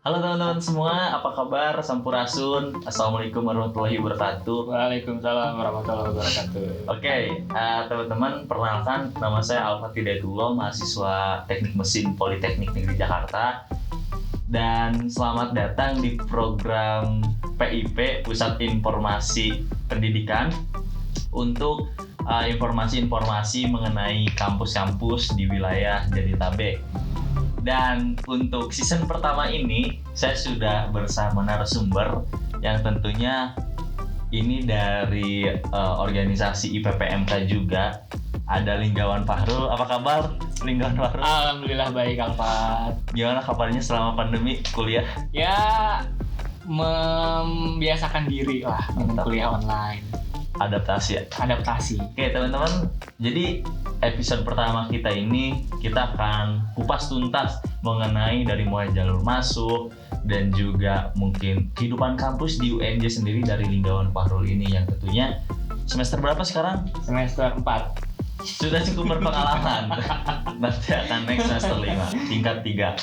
Halo teman-teman semua, apa kabar? Sampurasun. Assalamualaikum warahmatullahi wabarakatuh. Waalaikumsalam warahmatullahi wabarakatuh. Oke, teman-teman, perkenalkan nama saya Alfa Hidayatullah, mahasiswa Teknik Mesin Politeknik Negeri Jakarta. Dan selamat datang di program PIP, Pusat Informasi Pendidikan, untuk informasi-informasi mengenai kampus-kampus di wilayah Jabodetabek. Dan untuk season pertama ini saya sudah bersama narasumber yang tentunya ini dari organisasi IPPMK juga. Ada Linggawan Fahrul. Apa kabar Linggawan Fahrul? Alhamdulillah baik, Alfat. Gimana kabarnya selama pandemi kuliah? Ya, membiasakan diri lah dengan kuliah online. Adaptasi ya? Adaptasi. Oke teman-teman, jadi episode pertama kita ini kita akan kupas tuntas mengenai dari mulai jalur masuk dan juga mungkin kehidupan kampus di UNJ sendiri dari Linggawan Fahrul ini yang tentunya semester berapa sekarang? Semester 4. Sudah cukup berpengalaman. Nanti akan next semester 5, tingkat 3.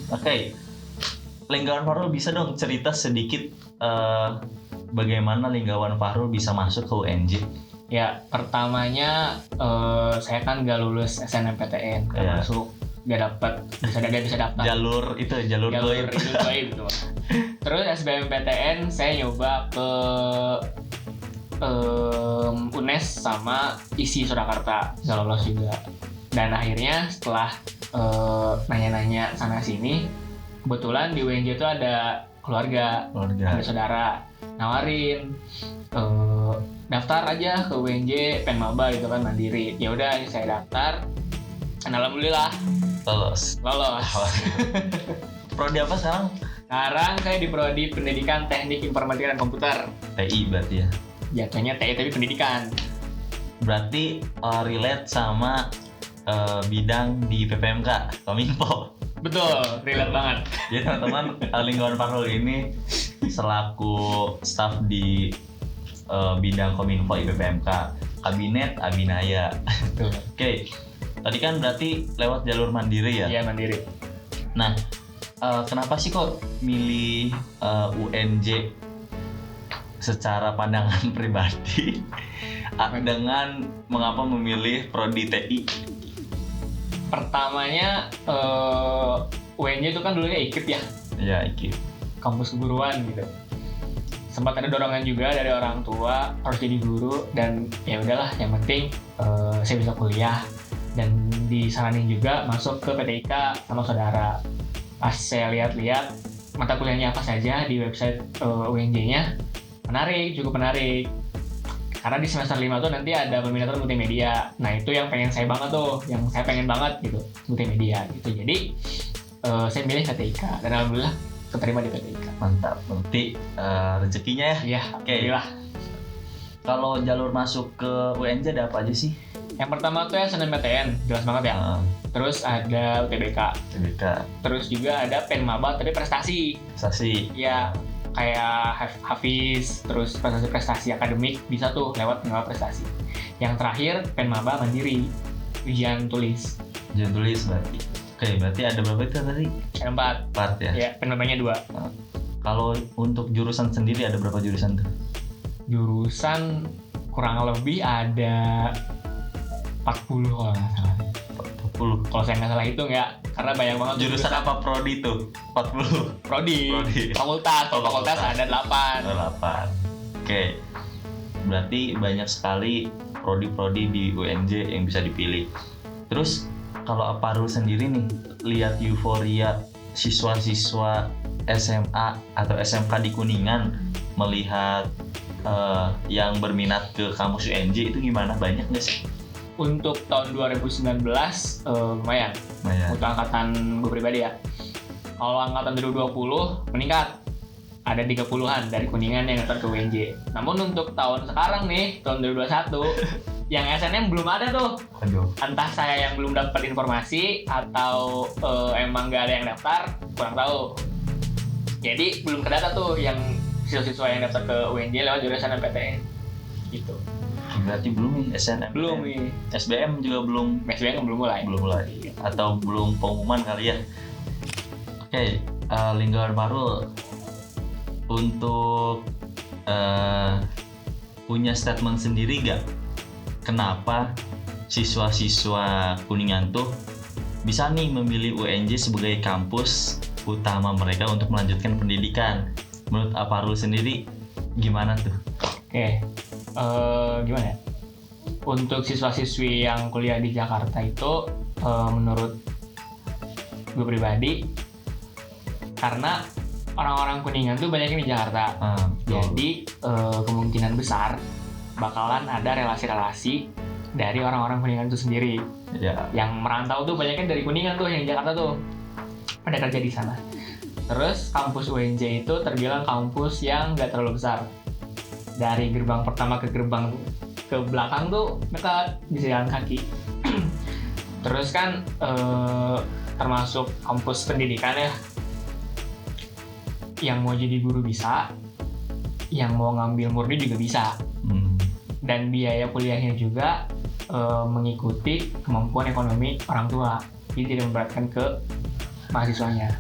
Oke, Linggawan Fahrul bisa dong cerita sedikit bagaimana Linggawan Fahrul bisa masuk ke UNJ? Ya, pertamanya saya kan nggak lulus SNMPTN, nggak Ya. masuk, nggak bisa daftar. Jalur Jalur goib. itu goib gitu. Terus SBMPTN saya nyoba ke UNES sama ISI Surakarta, nggak lolos juga. Dan akhirnya setelah nanya-nanya sana sini, kebetulan di UNJ itu ada keluarga, ada saudara nawarin daftar aja ke UNJ Penmaba gitu kan, mandiri. Ya udah saya daftar, dan alhamdulillah Lolos. Prodi apa sekarang? Sekarang saya di Prodi Pendidikan Teknik Informatika dan Komputer. TI berarti ya. Jatuhnya TI tapi pendidikan. Berarti relate sama bidang di PPMK, Kominfo. Betul, relate banget. Jadi teman-teman, Linggawan Fahrul ini selaku staf di bidang Kominfo IPPMK, Kabinet Abinaya. Betul. Oke, tadi kan berarti lewat jalur mandiri ya? Iya, mandiri. Nah, kenapa sih kok milih UNJ secara pandangan pribadi dengan mengapa memilih Prodi TI? Pertamanya UNJ itu kan dulunya IKIP ya, Ya, iki. kampus keguruan gitu. Sempat ada dorongan juga dari orang tua harus jadi guru, dan ya udahlah, yang penting saya bisa kuliah. Dan disaranin juga masuk ke PTIK sama saudara. Pas saya lihat-lihat mata kuliahnya apa saja di website UNJ-nya, cukup menarik. Karena di semester 5 tuh nanti ada peminatan multimedia. Nah, itu yang pengen saya banget tuh, yang saya pengen banget gitu, multimedia gitu. Jadi saya milih PTIK dan alhamdulillah keterima di PTIK. Mantap, berarti rezekinya ya. Iya, Oke. alhamdulillah. Kalau jalur masuk ke UNJ ada apa aja sih? Yang pertama tuh ya SNMPTN, jelas banget ya. Terus ada UTBK. TBK, Terus juga ada Penmaba tapi prestasi. prestasi. Ya, kayak Hafiz, terus prestasi-prestasi akademik bisa tuh lewat Penmaba prestasi. Yang terakhir Penmaba mandiri, ujian tulis. Jangan tulis berarti. Oke, berarti ada berapa itu tadi? Ada 4. Part ya. Ya, Penmabanya 2. Kalau untuk jurusan sendiri ada berapa jurusan tuh? Jurusan kurang lebih ada 40 kalau nggak salah. 40. Kalau saya nggak salah hitung ya, karena banyak banget Jurusan apa prodi tuh? 40. Prodi. Fakultas. Kalau fakultas ada 8. 8. Oke. Berarti banyak sekali prodi-prodi di UNJ yang bisa dipilih. Terus kalau Fahrul sendiri nih, lihat euforia siswa-siswa SMA atau SMK di Kuningan melihat yang berminat ke kampus UNJ itu gimana? Banyak nggak sih? Untuk tahun 2019 lumayan. Untuk angkatan gue pribadi ya. Kalau angkatan 2020 meningkat. Ada 30-an dari Kuningan yang daftar ke UNJ. Namun untuk tahun sekarang nih, tahun 2021, yang SNM belum ada tuh. Aduh. Entah saya yang belum dapat informasi atau emang nggak ada yang daftar, kurang tahu. Jadi belum kedata tuh yang siswa-siswa yang daftar ke UNJ lewat jurusan SNMPTN gitu. Berarti belum nih SNM. Belum nih. SBM juga belum. SBM belum mulai. Atau belum pengumuman kali ya. Oke, Linggar Marul untuk punya statement sendiri gak? Kenapa siswa-siswa Kuningan tuh bisa nih memilih UNJ sebagai kampus utama mereka untuk melanjutkan pendidikan? Menurut Aparul sendiri gimana tuh? Oke, gimana ya? Untuk siswa-siswi yang kuliah di Jakarta itu menurut gue pribadi, karena orang-orang Kuningan tuh banyak di Jakarta, jadi kemungkinan besar bakalan ada relasi-relasi dari orang-orang Kuningan itu sendiri. Yang merantau tuh banyaknya dari Kuningan tuh, yang di Jakarta tuh pada kerja di sana. Terus kampus UNJ itu terbilang kampus yang nggak terlalu besar. Dari gerbang pertama ke gerbang ke belakang tuh dekat, bisa jalan kaki. Terus kan termasuk kampus pendidikan ya, yang mau jadi guru bisa, yang mau ngambil murni juga bisa. Dan biaya kuliahnya juga mengikuti kemampuan ekonomi orang tua, jadi tidak memberatkan ke mahasiswanya.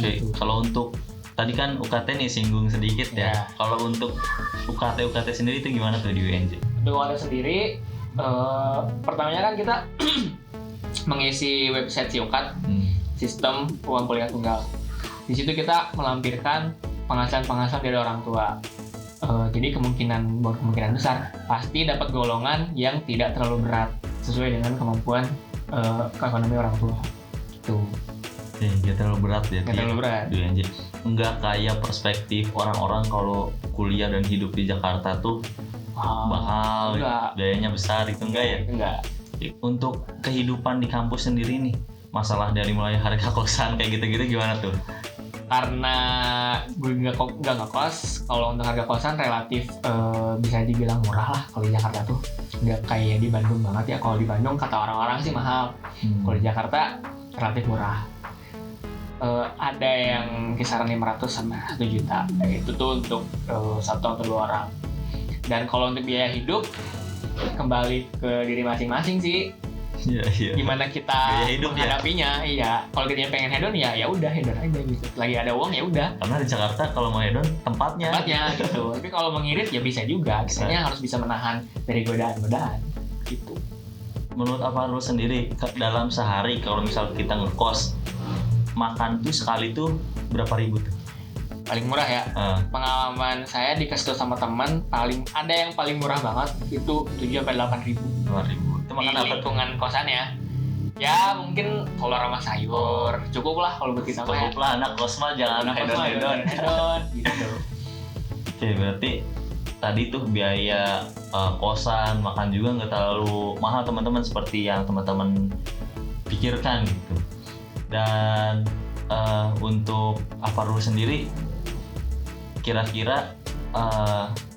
Oke, kalau untuk tadi kan UKT nih singgung sedikit ya. Kalau untuk UKT sendiri itu gimana tuh di UNJ? Untuk UKT sendiri, pertamanya kan kita mengisi website Siokat, sistem uang kuliah tunggal. Di situ kita melampirkan penghasilan dari orang tua. Jadi kemungkinan besar pasti dapat golongan yang tidak terlalu berat sesuai dengan kemampuan ekonomi orang tua. Itu. Nggak terlalu berat ya. Nggak terlalu berat. Di UNJ. Nggak kayak perspektif orang-orang kalau kuliah dan hidup di Jakarta tuh mahal, biayanya besar, itu enggak ya? Enggak. Untuk kehidupan di kampus sendiri nih, masalah dari mulai harga kosan kayak gitu-gitu gimana tuh? Karena gue nggak ngekos, kalau untuk harga kosan relatif bisa dibilang murah lah kalau di Jakarta tuh. Nggak kayak di Bandung banget ya. Kalau di Bandung kata orang-orang sih mahal. Kalau di Jakarta relatif murah. Ada yang kisaran 500 sama 1 juta. Itu tuh untuk 1 atau 2 orang. Dan kalau untuk biaya hidup kembali ke diri masing-masing sih. Iya. Gimana kita hidup, menghadapinya? Iya. Kalau kita pengen hedon ya udah hedon aja gitu. Lagi ada uang ya udah. Karena di Jakarta kalau mau hedon tempatnya gitu. Tapi kalau mengirit ya bisa juga. Biasanya harus bisa menahan dari godaan-godaan gitu. Menurut Aparul sendiri dalam sehari kalau misal kita ngekos, makan tuh sekali tuh berapa ribu tuh? Paling murah ya. Pengalaman saya dikasih sama teman, ada yang paling murah banget itu 7-8 ribu. 8 ribu. Itu makan apa? Lingkungan kosannya. Ya mungkin telur sama sayur. Cukup lah kalau buat kita. Cukup lah, anak kos mah jangan hedon gitu. Oke, berarti tadi tuh biaya kosan, makan juga nggak terlalu mahal teman-teman seperti yang teman-teman pikirkan gitu. Dan untuk Aparul sendiri, kira-kira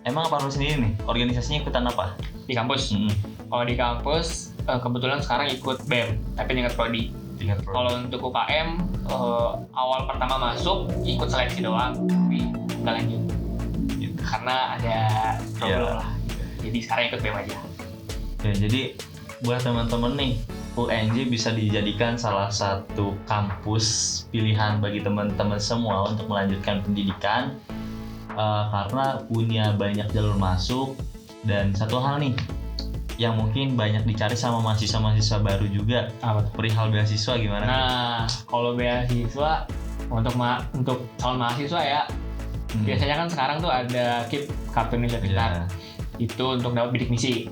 emang Aparul sendiri nih organisasinya ikutan apa? Di kampus? Kalau di kampus kebetulan sekarang ikut BEM, tapi tingkat prodi. Kalau untuk UKM awal pertama masuk ikut seleksi doang, tapi nggak lanjut gitu. Karena ada problem lah gitu. Jadi sekarang ikut BEM aja. Oke, jadi buat teman-teman nih, UNJ bisa dijadikan salah satu kampus pilihan bagi teman-teman semua untuk melanjutkan pendidikan karena punya banyak jalur masuk. Dan satu hal nih yang mungkin banyak dicari sama mahasiswa-mahasiswa baru juga, perihal beasiswa gimana? Nah, kalau beasiswa untuk calon mahasiswa ya, biasanya kan sekarang tuh ada KIP, Kartu Indonesia Pintar. Itu untuk dapat bidik misi.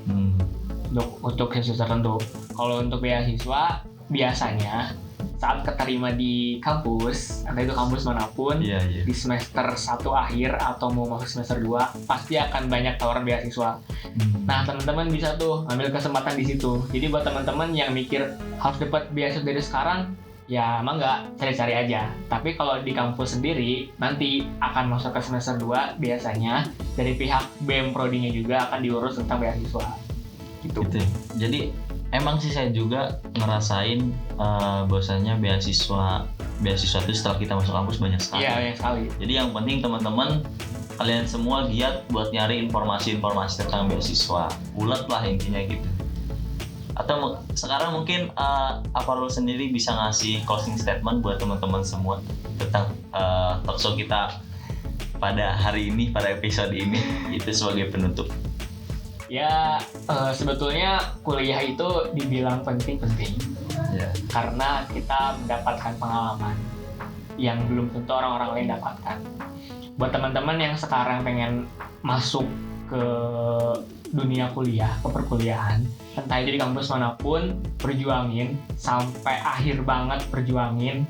Untuk siswa tertentu. Kalau untuk beasiswa biasanya saat keterima di kampus, entah itu kampus manapun, di semester 1 akhir atau mau masuk semester 2 pasti akan banyak tawaran beasiswa. Nah, teman-teman bisa tuh ambil kesempatan di situ. Jadi buat teman-teman yang mikir harus dapat beasiswa dari sekarang, ya emang nggak, cari-cari aja. Tapi kalau di kampus sendiri nanti akan masuk ke semester 2 biasanya dari pihak BEM prodinya juga akan diurus tentang beasiswa. Gitu. Jadi emang sih saya juga ngerasain bahwasanya beasiswa itu setelah kita masuk kampus banyak sekali. Iya, banyak sekali. Jadi yang penting teman-teman kalian semua giat buat nyari informasi-informasi tentang beasiswa. Bulat lah intinya gitu. Atau sekarang mungkin Aparul sendiri bisa ngasih closing statement buat teman-teman semua tentang talkshow kita pada hari ini, pada episode ini, itu sebagai penutup. Ya, sebetulnya kuliah itu dibilang penting-penting Ya. karena kita mendapatkan pengalaman yang belum tentu orang-orang lain dapatkan. Buat teman-teman yang sekarang pengen masuk ke dunia kuliah, ke perkuliahan, entah itu di kampus manapun, perjuangin sampai akhir banget, perjuangin.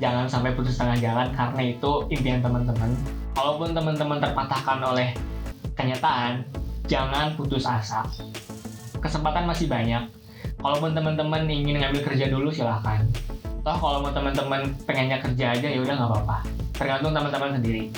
Jangan sampai putus tengah jalan, karena itu impian teman-teman. Kalaupun teman-teman terpatahkan oleh kenyataan, jangan putus asa. Kesempatan masih banyak. Kalaupun teman-teman ingin ngambil kerja dulu, silahkan. Toh kalau mau teman-teman pengennya kerja aja, ya udah nggak apa-apa. Tergantung teman-teman sendiri.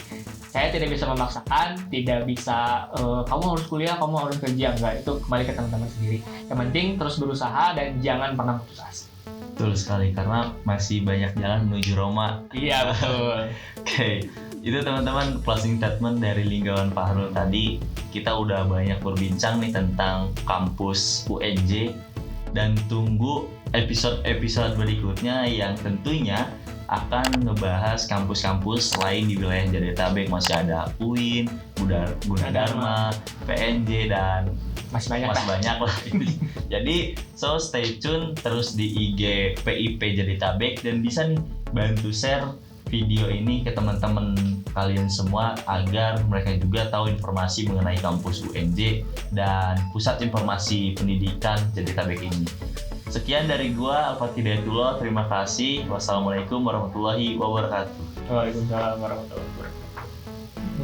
Saya tidak bisa memaksakan, tidak bisa kamu harus kuliah, kamu harus kerja, enggak, itu kembali ke teman-teman sendiri. Yang penting terus berusaha dan jangan pernah putus asa. Betul sekali, karena masih banyak jalan menuju Roma. Iya, betul. Oke, itu teman-teman closing statement dari Linggawan Fahrul tadi. Kita udah banyak berbincang nih tentang kampus UNJ, dan tunggu episode-episode berikutnya yang tentunya akan ngebahas kampus-kampus lain di wilayah Jabodetabek. Masih ada UIN, Gunadarma, PNJ, dan Masih banyak lah. Jadi so stay tune terus di IG PIP Jabodetabek, dan bisa nih bantu share video ini ke teman-teman kalian semua agar mereka juga tahu informasi mengenai kampus UNJ dan Pusat Informasi Pendidikan Jabodetabek ini. Sekian dari gua, Al-Fatih Hidayatullah. Terima kasih. Wassalamualaikum warahmatullahi wabarakatuh. Waalaikumsalam warahmatullahi wabarakatuh.